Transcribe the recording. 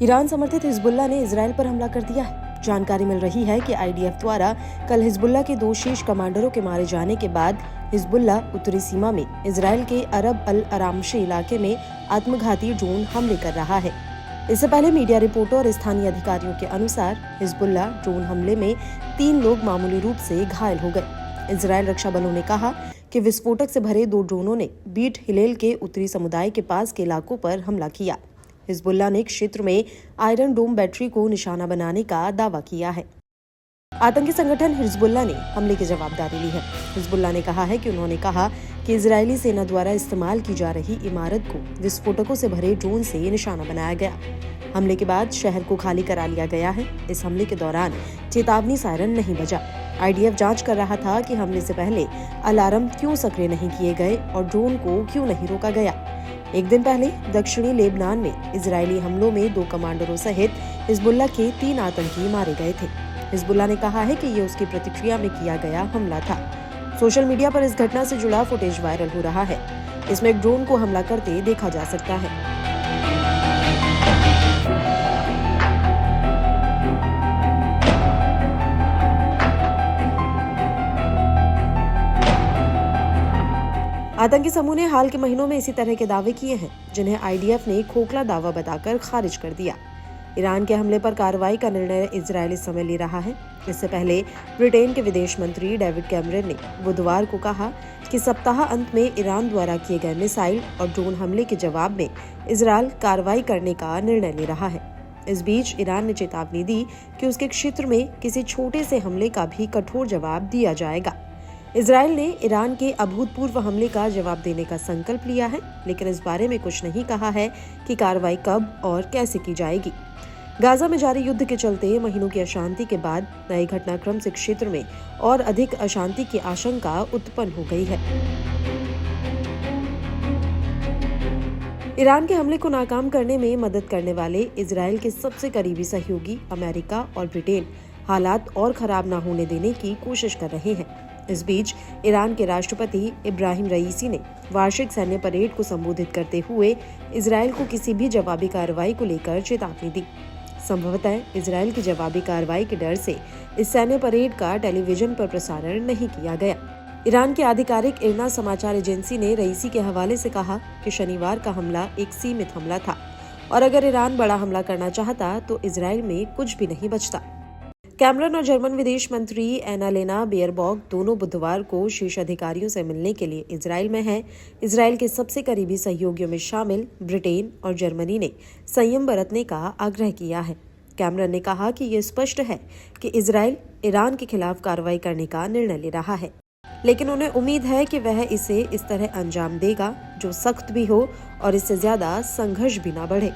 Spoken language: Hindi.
ईरान समर्थित हिजबुल्लाह ने इजरायल पर हमला कर दिया है। जानकारी मिल रही है कि आईडीएफ द्वारा कल हिजबुल्लाह के 2 शीर्ष कमांडरों के मारे जाने के बाद हिजबुल्लाह उत्तरी सीमा में इजरायल के अरब अल अरामशी इलाके में आत्मघाती ड्रोन हमले कर रहा है। इससे पहले मीडिया रिपोर्टों और स्थानीय अधिकारियों के अनुसार हिजबुल्लाह ड्रोन हमले में 3 लोग मामूली रूप से घायल हो गए। इजरायल रक्षा बलों ने कहा कि विस्फोटक से भरे 2 ड्रोनों ने बीट हिलेल के उत्तरी समुदाय के पास के इलाकों पर हमला किया। हिजबुल्लाह ने क्षेत्र में आयरन डोम बैटरी को निशाना बनाने का दावा किया है। आतंकी संगठन हिजबुल्लाह ने हमले की जवाबदारी ली है। हिजबुल्लाह ने कहा है कि उन्होंने कहा कि इजरायली सेना द्वारा इस्तेमाल की जा रही इमारत को विस्फोटकों से भरे ड्रोन से निशाना बनाया गया। हमले के बाद शहर को खाली करा लिया गया है। इस हमले के दौरान चेतावनी सायरन नहीं बजा। आईडीएफ जांच कर रहा था कि हमले से पहले अलार्म क्यों सक्रिय नहीं किए गए और ड्रोन को क्यों नहीं रोका गया। एक दिन पहले दक्षिणी लेबनान में इजरायली हमलों में 2 कमांडरों सहित हिजबुल्लाह के 3 आतंकी मारे गए थे। हिजबुल्लाह ने कहा है कि ये उसकी प्रतिक्रिया में किया गया हमला था। सोशल मीडिया पर इस घटना से जुड़ा फुटेज वायरल हो रहा है। इसमें एक ड्रोन को हमला करते देखा जा सकता है। आतंकी समूह ने हाल के महीनों में इसी तरह के दावे किए हैं, जिन्हें आईडीएफ ने खोखला दावा बताकर खारिज कर दिया। ईरान के हमले पर कार्रवाई का निर्णय इजरायल इस समय ले रहा है। इससे पहले ब्रिटेन के विदेश मंत्री डेविड कैमरन ने बुधवार को कहा कि सप्ताह अंत में ईरान द्वारा किए गए मिसाइल और ड्रोन हमले के जवाब में इजरायल कार्रवाई करने का निर्णय ले रहा है। इस बीच ईरान ने चेतावनी दी कि उसके क्षेत्र में किसी छोटे से हमले का भी कठोर जवाब दिया जाएगा। इजरायल ने ईरान के अभूतपूर्व हमले का जवाब देने का संकल्प लिया है, लेकिन इस बारे में कुछ नहीं कहा है कि कार्रवाई कब और कैसे की जाएगी। गाजा में जारी युद्ध के चलते महीनों की अशांति के बाद नए घटनाक्रम से क्षेत्र में और अधिक अशांति की आशंका उत्पन्न हो गई है। ईरान के हमले को नाकाम करने में मदद करने वाले इजरायल के सबसे करीबी सहयोगी अमेरिका और ब्रिटेन हालात और खराब न होने देने की कोशिश कर रहे हैं। इस बीच ईरान के राष्ट्रपति इब्राहिम रईसी ने वार्षिक सैन्य परेड को संबोधित करते हुए इजरायल को किसी भी जवाबी कार्रवाई को लेकर चेतावनी दी। संभवतः इजरायल की जवाबी कार्रवाई के डर से इस सैन्य परेड का टेलीविजन पर प्रसारण नहीं किया गया। ईरान की आधिकारिक इरना समाचार एजेंसी ने रईसी के हवाले से कहा कि शनिवार का हमला एक सीमित हमला था और अगर ईरान बड़ा हमला करना चाहता तो इजरायल में कुछ भी नहीं बचता। कैमरन और जर्मन विदेश मंत्री एनालेना बेयरबॉक दोनों बुधवार को शीर्ष अधिकारियों से मिलने के लिए इजरायल में हैं। इजरायल के सबसे करीबी सहयोगियों में शामिल ब्रिटेन और जर्मनी ने संयम बरतने का आग्रह किया है। कैमरन ने कहा कि ये स्पष्ट है कि इजरायल ईरान के खिलाफ कार्रवाई करने का निर्णय ले रहा है, लेकिन उन्हें उम्मीद है कि वह इसे इस तरह अंजाम देगा जो सख्त भी हो और इससे ज्यादा संघर्ष भी न बढ़े।